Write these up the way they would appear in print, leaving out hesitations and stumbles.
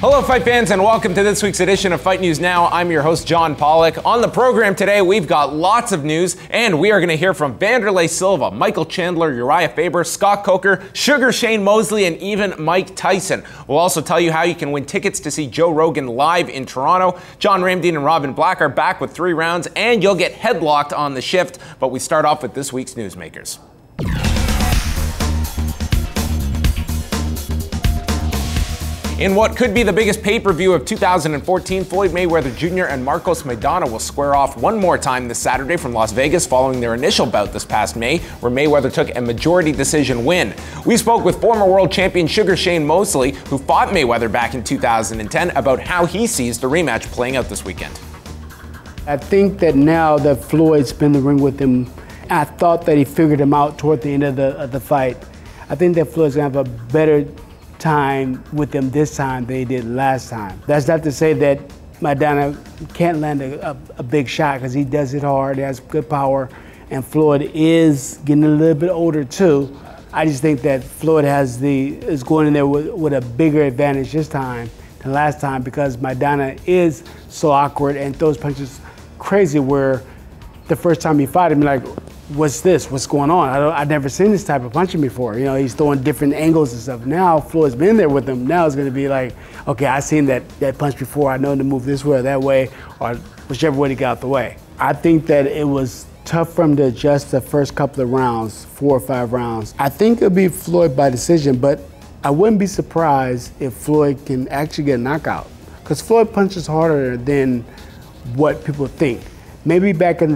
Hello fight fans and welcome to this week's edition of Fight News Now. I'm your host John Pollock. On the program today we've got lots of news and we are going to hear from Wanderlei Silva, Michael Chandler, Urijah Faber, Scott Coker, Sugar Shane Mosley and even Mike Tyson. We'll also tell you how you can win tickets to see Joe Rogan live in Toronto. John Ramdeen and Robin Black are back with 3 rounds and you'll get headlocked on the shift. But we start off with this week's newsmakers. In what could be the biggest pay-per-view of 2014, Floyd Mayweather Jr. and Marcos Maidana will square off one more time this Saturday from Las Vegas following their initial bout this past May, where Mayweather took a majority decision win. We spoke with former world champion Sugar Shane Mosley, who fought Mayweather back in 2010, about how he sees the rematch playing out this weekend. I think that now that Floyd's been in the ring with him, I thought that he figured him out toward the end of the fight. I think that Floyd's gonna have a better time with them this time than he did last time. That's not to say that Maidana can't land a big shot, because he does it hard, he has good power, and Floyd is getting a little bit older too. I just think that Floyd is going in there with a bigger advantage this time than last time, because Maidana is so awkward and throws punches crazy, where the first time he fought him, like, what's this? What's going on? I've never seen this type of punching before. You know, he's throwing different angles and stuff. Now Floyd's been there with him. Now it's going to be like, okay, I've seen that punch before. I know to move this way or that way, or whichever way to get out the way. I think that it was tough for him to adjust the first couple of rounds, 4 or 5 rounds. I think it'll be Floyd by decision, but I wouldn't be surprised if Floyd can actually get a knockout, because Floyd punches harder than what people think. Maybe back in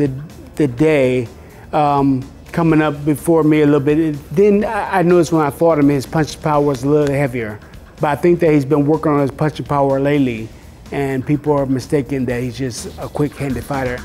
the day, coming up before me a little bit, then I noticed when I fought him, his punching power was a little heavier. But I think that he's been working on his punching power lately, and people are mistaken that he's just a quick-handed fighter.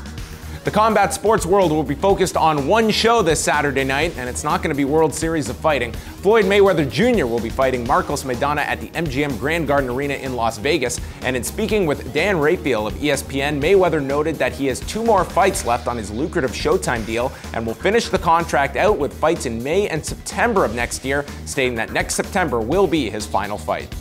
The combat sports world will be focused on one show this Saturday night, and it's not going to be World Series of Fighting. Floyd Mayweather Jr. will be fighting Marcos Maidana at the MGM Grand Garden Arena in Las Vegas. And in speaking with Dan Rafael of ESPN, Mayweather noted that he has 2 more fights left on his lucrative Showtime deal and will finish the contract out with fights in May and September of next year, stating that next September will be his final fight.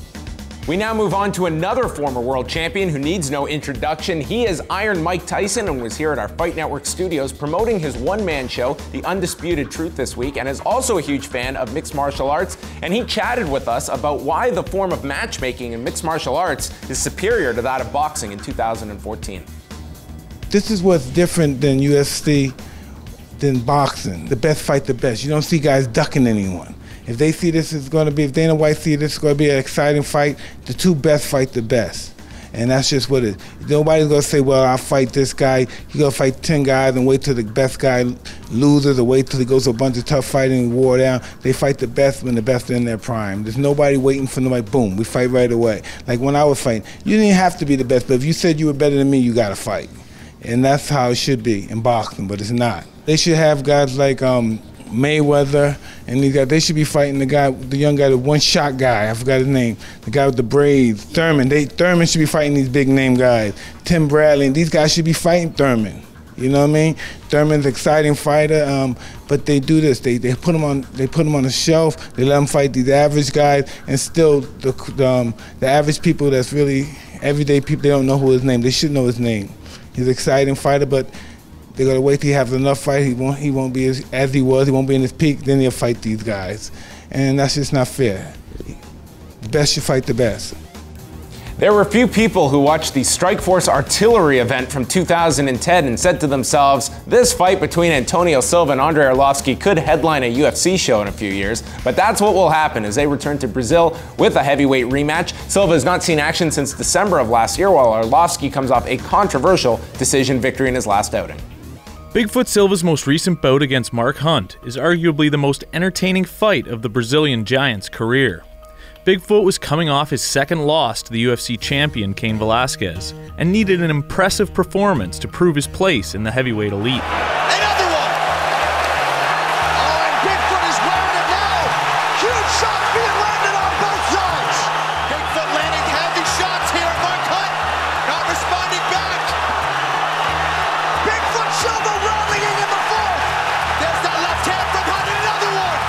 We now move on to another former world champion who needs no introduction. He is Iron Mike Tyson and was here at our Fight Network studios promoting his one-man show, The Undisputed Truth, this week, and is also a huge fan of mixed martial arts. And he chatted with us about why the form of matchmaking in mixed martial arts is superior to that of boxing in 2014. This is what's different than UFC, than boxing. The best fight the best. You don't see guys ducking anyone. If they see this is going to be, if Dana White see this is going to be an exciting fight, the 2 best fight the best. And that's just what it is. Nobody's going to say, well, I'll fight this guy. You're going to fight 10 guys and wait till the best guy loses, or wait till he goes to a bunch of tough fighting and war down. They fight the best when the best are in their prime. There's nobody waiting for nobody, boom, we fight right away. Like when I was fighting, you didn't have to be the best, but if you said you were better than me, you got to fight. And that's how it should be in boxing, but it's not. They should have guys like Mayweather and these guys. They should be fighting the young guy, the one-shot guy. I forgot his name. The guy with the braids, Thurman. Thurman should be fighting these big name guys. Tim Bradley, and these guys should be fighting Thurman. You know what I mean? Thurman's an exciting fighter, but they do this. They put him on the shelf. They let him fight these average guys, and still the average people that's really everyday people, they don't know who his name. They should know his name. He's an exciting fighter, but they're gonna wait till he has enough fight. He won't be as he was. He won't be in his peak. Then he'll fight these guys, and that's just not fair. The best should fight the best. There were a few people who watched the Strikeforce Artillery event from 2010 and said to themselves, this fight between Antonio Silva and Andre Arlovski could headline a UFC show in a few years. But that's what will happen as they return to Brazil with a heavyweight rematch. Silva has not seen action since December of last year, while Arlovski comes off a controversial decision victory in his last outing. Bigfoot Silva's most recent bout against Mark Hunt is arguably the most entertaining fight of the Brazilian Giant's career. Bigfoot was coming off his second loss to the UFC champion Cain Velasquez and needed an impressive performance to prove his place in the heavyweight elite. Another one! Oh, and Bigfoot is wearing it now! Huge shots being landed on both sides! Bigfoot landing heavy shots here. Mark Hunt not responding back. Bigfoot Silva rallying in the 4th. There's that left hand from Hunt, another one!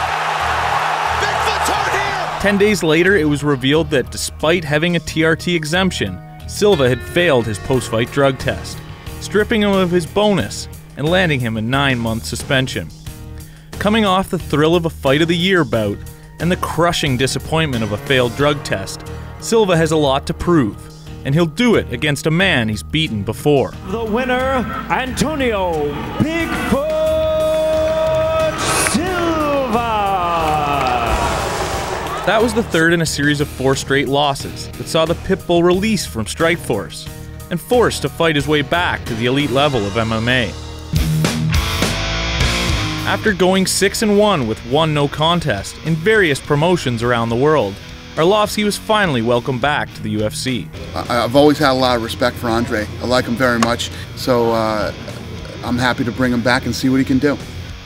Bigfoot's hurt here! 10 days later, it was revealed that despite having a TRT exemption, Silva had failed his post-fight drug test, stripping him of his bonus and landing him a 9-month suspension. Coming off the thrill of a Fight of the Year bout and the crushing disappointment of a failed drug test, Silva has a lot to prove, and he'll do it against a man he's beaten before. The winner, Antonio Bigfoot Silva. That was the third in a series of 4 straight losses that saw the Pitbull released from Strikeforce and forced to fight his way back to the elite level of MMA. After going 6-1 with 1 no contest in various promotions around the world, Arlovski was finally welcomed back to the UFC. I've always had a lot of respect for Andre. I like him very much, so I'm happy to bring him back and see what he can do.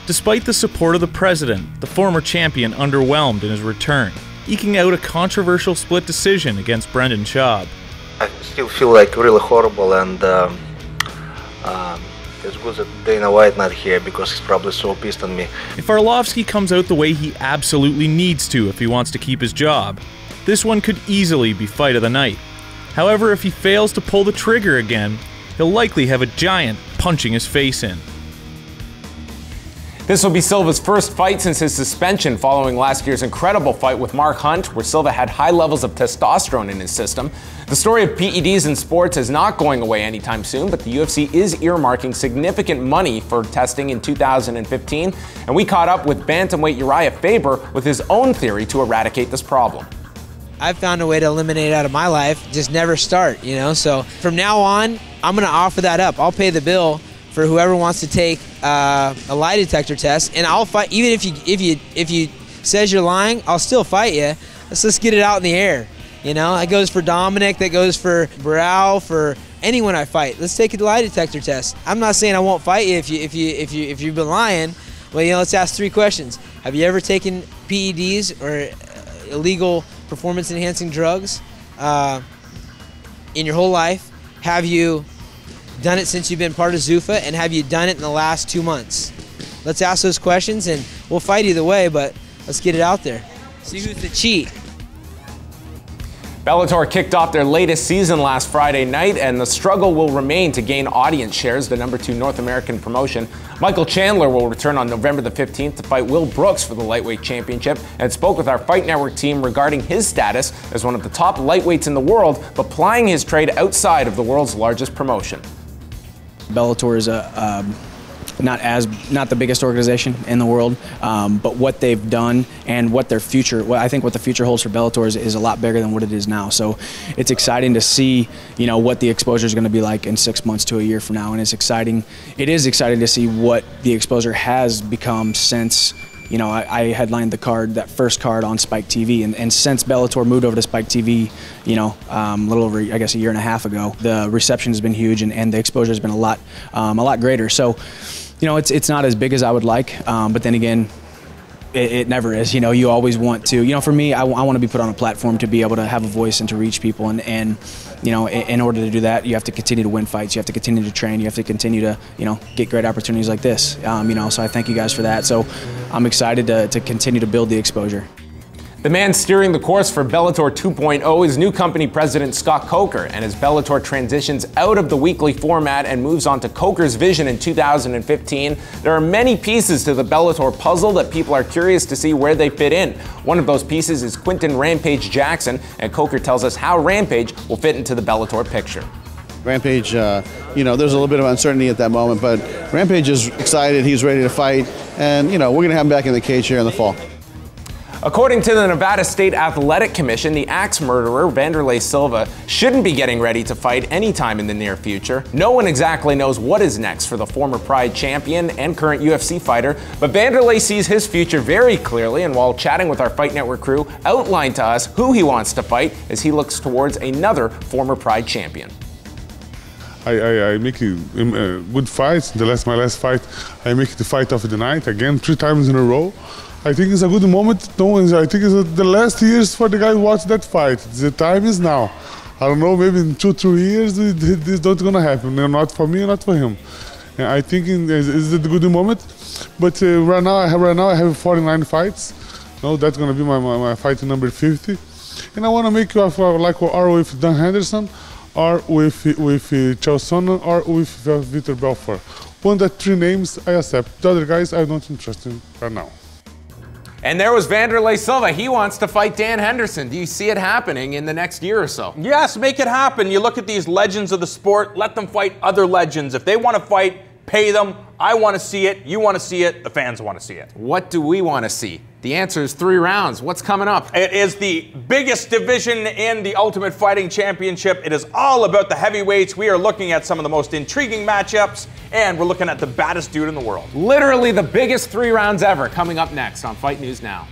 Despite the support of the president, the former champion underwhelmed in his return, eking out a controversial split decision against Brendan Schaub. I still feel like really horrible, and it's good that Dana White not here because he's probably so pissed on me. If Arlovski comes out the way he absolutely needs to if he wants to keep his job, this one could easily be fight of the night. However, if he fails to pull the trigger again, he'll likely have a giant punching his face in. This will be Silva's first fight since his suspension following last year's incredible fight with Mark Hunt, where Silva had high levels of testosterone in his system. The story of PEDs in sports is not going away anytime soon, but the UFC is earmarking significant money for testing in 2015, and we caught up with bantamweight Urijah Faber with his own theory to eradicate this problem. I've found a way to eliminate it out of my life, just never start, you know? So from now on, I'm gonna offer that up. I'll pay the bill for whoever wants to take a lie detector test, and I'll fight. Even if you says you're lying, I'll still fight you. Let's get it out in the air. You know, that goes for Dominic, that goes for Brow, for anyone I fight. Let's take a lie detector test. I'm not saying I won't fight you if you've been lying. Well, you know, let's ask 3 questions. Have you ever taken PEDs or illegal performance-enhancing drugs in your whole life? Have you done it since you've been part of Zuffa, and have you done it in the last 2 months? Let's ask those questions, and we'll fight either way, but let's get it out there. See who's the cheat. Bellator kicked off their latest season last Friday night, and the struggle will remain to gain audience shares, the #2 North American promotion. Michael Chandler will return on November the 15th to fight Will Brooks for the lightweight championship, and spoke with our Fight Network team regarding his status as one of the top lightweights in the world, but plying his trade outside of the world's largest promotion. Bellator is not the biggest organization in the world, but what they've done and what their future, I think what the future holds for Bellator is a lot bigger than what it is now. So it's exciting to see, you know, what the exposure is going to be like in 6 months to a year from now, and it's exciting. It is exciting to see what the exposure has become since, you know, I headlined the card, that first card on Spike TV, and since Bellator moved over to Spike TV, you know, a little over, I guess, a year and a half ago, the reception has been huge, and the exposure has been a lot greater. So, you know, it's not as big as I would like, but then again, it never is. You know, you always want to, you know, for me, I want to be put on a platform to be able to have a voice and to reach people, and you know, in order to do that, you have to continue to win fights, you have to continue to train, you have to continue to, you know, get great opportunities like this. You know, so I thank you guys for that. So I'm excited to continue to build the exposure. The man steering the course for Bellator 2.0 is new company president Scott Coker, and as Bellator transitions out of the weekly format and moves on to Coker's vision in 2015, there are many pieces to the Bellator puzzle that people are curious to see where they fit in. One of those pieces is Quinton Rampage Jackson, and Coker tells us how Rampage will fit into the Bellator picture. Rampage, you know, there's a little bit of uncertainty at that moment, but Rampage is excited, he's ready to fight, and, you know, we're going to have him back in the cage here in the fall. According to the Nevada State Athletic Commission, the axe murderer, Wanderlei Silva, shouldn't be getting ready to fight anytime in the near future. No one exactly knows what is next for the former Pride champion and current UFC fighter, but Wanderlei sees his future very clearly, and while chatting with our Fight Network crew, outlined to us who he wants to fight as he looks towards another former Pride champion. I make good fights. My last fight, I make the fight of the night again 3 times in a row. I think it's a good moment. I think it's the last years for the guy who watched that fight. The time is now. I don't know, maybe in 2-3 years this is not gonna happen. Not for me, not for him. And I think it's a good moment. But right now I have 49 fights. No, that's gonna be my fight number 50, and I want to make you like or with Dan Henderson, or with Charles Sonnen, or with Vitor Belfort. One that 3 names I accept. The other guys I don't interest in right now. And there was Wanderlei Silva. He wants to fight Dan Henderson. Do you see it happening in the next year or so? Yes, make it happen. You look at these legends of the sport, let them fight other legends. If they want to fight, pay them. I want to see it. You want to see it. The fans want to see it. What do we want to see? The answer is 3 rounds. What's coming up? It is the biggest division in the Ultimate Fighting Championship. It is all about the heavyweights. We are looking at some of the most intriguing matchups, and we're looking at the baddest dude in the world. Literally the biggest 3 rounds ever coming up next on Fight News Now.